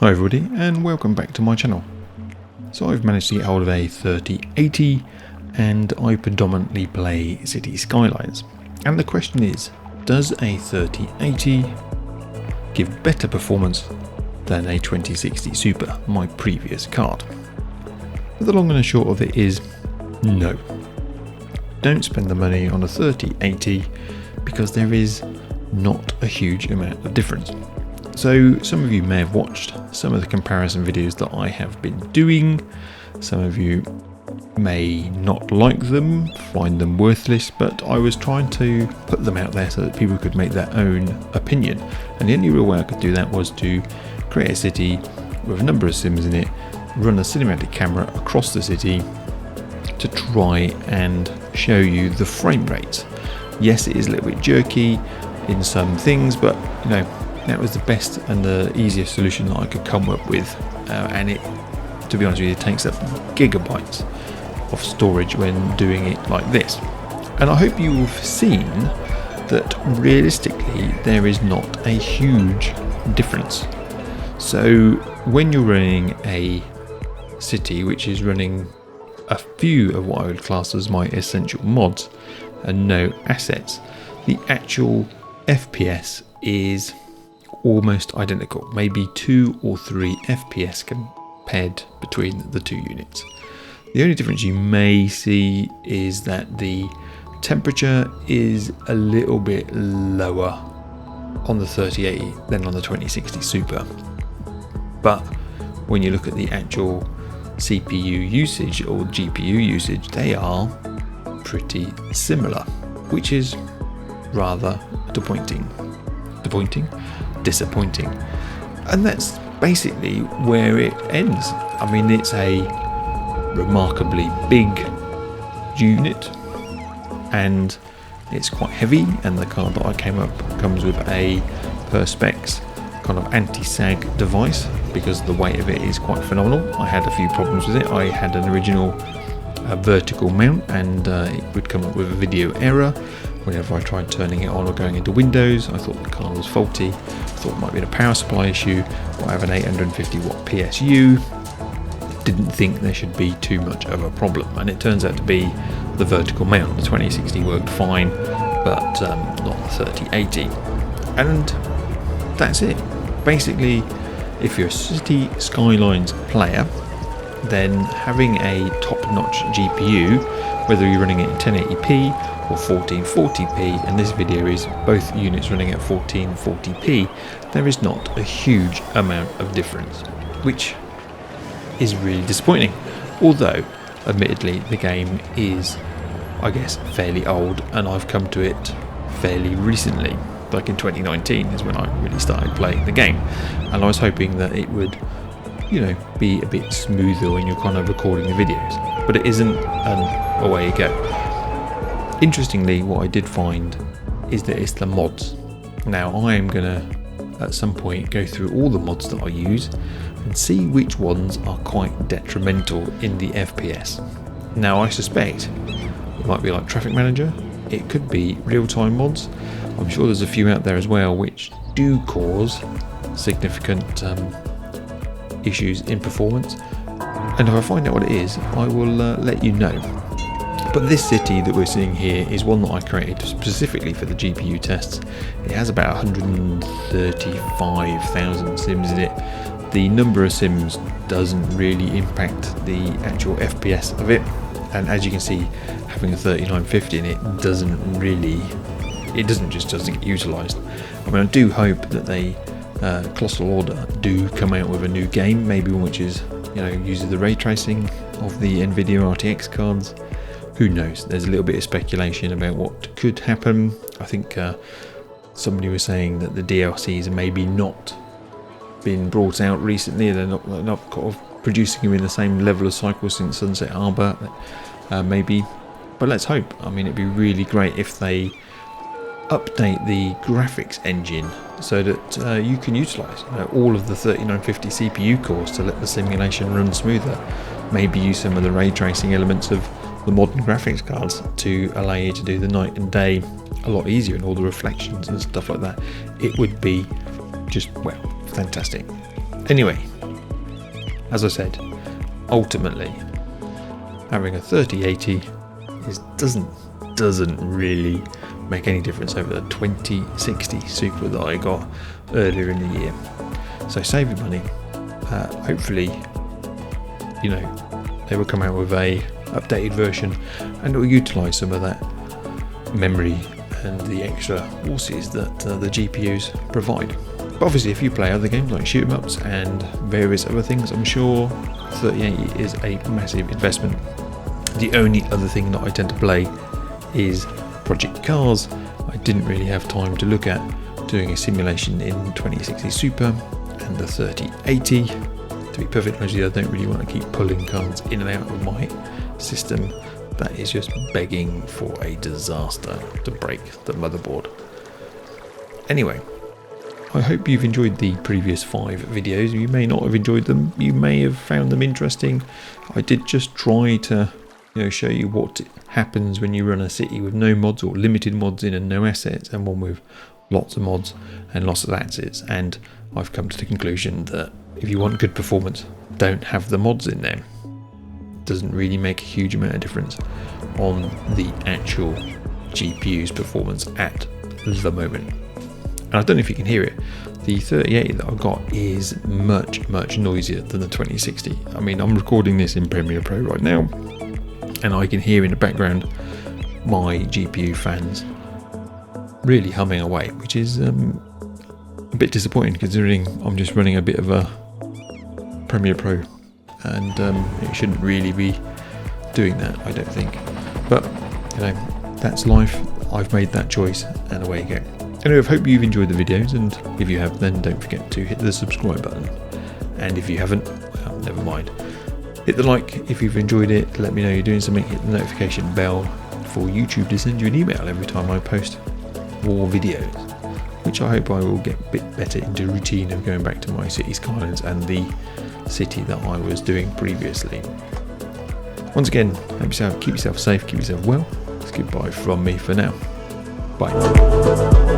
Hi everybody and welcome back to my channel. So I've managed to get hold of a 3080 and I predominantly play Cities Skylines. And the question is, does a 3080 give better performance than a 2060 Super, my previous card? But the long and the short of it is no. Don't spend the money on a 3080 because there is not a huge amount of difference. So some of you may have watched some of the comparison videos that I have been doing. Some of you may not like them, find them worthless, but I was trying to put them out there so that people could make their own opinion. And the only real way I could do that was to create a city with a number of sims in it, run a cinematic camera across the city to try and show you the frame rates. Yes, it is a little bit jerky in some things, but you know, that was the best and the easiest solution that I could come up with, and it, to be honest with you, takes up gigabytes of storage when doing it like this. And I hope you've seen that realistically there is not a huge difference. So when you're running a city which is running a few of what I would class as my essential mods and no assets, the actual FPS is almost identical, maybe 2 or 3 FPS compared between the two units. The only difference you may see is that the temperature is a little bit lower on the 3080 than on the 2060 Super. But when you look at the actual CPU usage or GPU usage, they are pretty similar, which is rather disappointing. And that's basically where it ends. I mean, it's a remarkably big unit and it's quite heavy, and the card that I came up comes with a Perspex kind of anti-sag device because the weight of it is quite phenomenal. I had a few problems with it. I had an original vertical mount and it would come up with a video error whenever I tried turning it on or going into Windows. I thought the card was faulty. I thought it might be a power supply issue. I have an 850 watt PSU. Didn't think there should be too much of a problem, and it turns out to be the vertical mount. The 2060 worked fine, but not the 3080. And that's it. Basically, if you're a Cities Skylines player, then having a top-notch GPU, whether you're running it in 1080p or 1440p, and this video is both units running at 1440p, there is not a huge amount of difference, which is really disappointing. Although, admittedly, the game is, I guess, fairly old, and I've come to it fairly recently. Like in 2019 is when I really started playing the game, and I was hoping that it would, you know, be a bit smoother when you're kind of recording the videos, but it isn't, and away you go. Interestingly, what I did find is that it's the mods. Now I am gonna at some point go through all the mods that I use and see which ones are quite detrimental in the FPS. Now I suspect it might be like Traffic Manager, it could be real-time mods. I'm sure there's a few out there as well which do cause significant issues in performance, and if I find out what it is, I will let you know. But this city that we're seeing here is one that I created specifically for the GPU tests. It has about 135,000 sims in it. The number of sims doesn't really impact the actual FPS of it, and as you can see, having a 3950 in it doesn't get utilised. I mean, I do hope that they Colossal Order do come out with a new game, maybe one which is, you know, uses the ray tracing of the Nvidia RTX cards. Who knows? There's a little bit of speculation about what could happen. I think somebody was saying that the DLCs are maybe not been brought out recently. They're not kind of producing them in the same level of cycle since Sunset Arbor, maybe. But let's hope. I mean, it'd be really great if they update the graphics engine so that you can utilise all of the 3950 CPU cores to let the simulation run smoother. Maybe use some of the ray tracing elements of the modern graphics cards to allow you to do the night and day a lot easier, and all the reflections and stuff like that. It would be just, well, fantastic. Anyway, as I said, ultimately having a 3080 doesn't really make any difference over the 2060 Super that I got earlier in the year. So save your money. Hopefully, you know, they will come out with a updated version and it will utilise some of that memory and the extra horses that the GPUs provide. But obviously, if you play other games like shoot 'em ups and various other things, I'm sure 3080 is a massive investment. The only other thing that I tend to play is Project Cars. I didn't really have time to look at doing a simulation in 2060 Super and the 3080. To be perfectly honest with you, I don't really want to keep pulling cards in and out of my system. That is just begging for a disaster to break the motherboard. Anyway, I hope you've enjoyed the previous 5 videos. You may not have enjoyed them. You may have found them interesting. I did just try to, show you what happens when you run a city with no mods or limited mods in and no assets, and one with lots of mods and lots of assets. And I've come to the conclusion that if you want good performance, don't have the mods in there. Doesn't really make a huge amount of difference on the actual GPU's performance at the moment. And I don't know if you can hear it, the 3080 that I've got is much noisier than the 2060. I mean, I'm recording this in Premiere Pro right now, and I can hear in the background my GPU fans really humming away, which is a bit disappointing considering I'm just running a bit of a Premiere Pro, and it shouldn't really be doing that, I don't think. But that's life. I've made that choice, and away you go. Anyway, I hope you've enjoyed the videos, and if you have, then don't forget to hit the subscribe button. And if you haven't, well, never mind. Hit the like if you've enjoyed it. Let me know you're doing something. Hit the notification bell for YouTube to send you an email every time I post more videos, which I hope I will get a bit better into routine of going back to my Cities Skylines and the city that I was doing previously. Once again, keep yourself safe, keep yourself well. It's goodbye from me for now. Bye.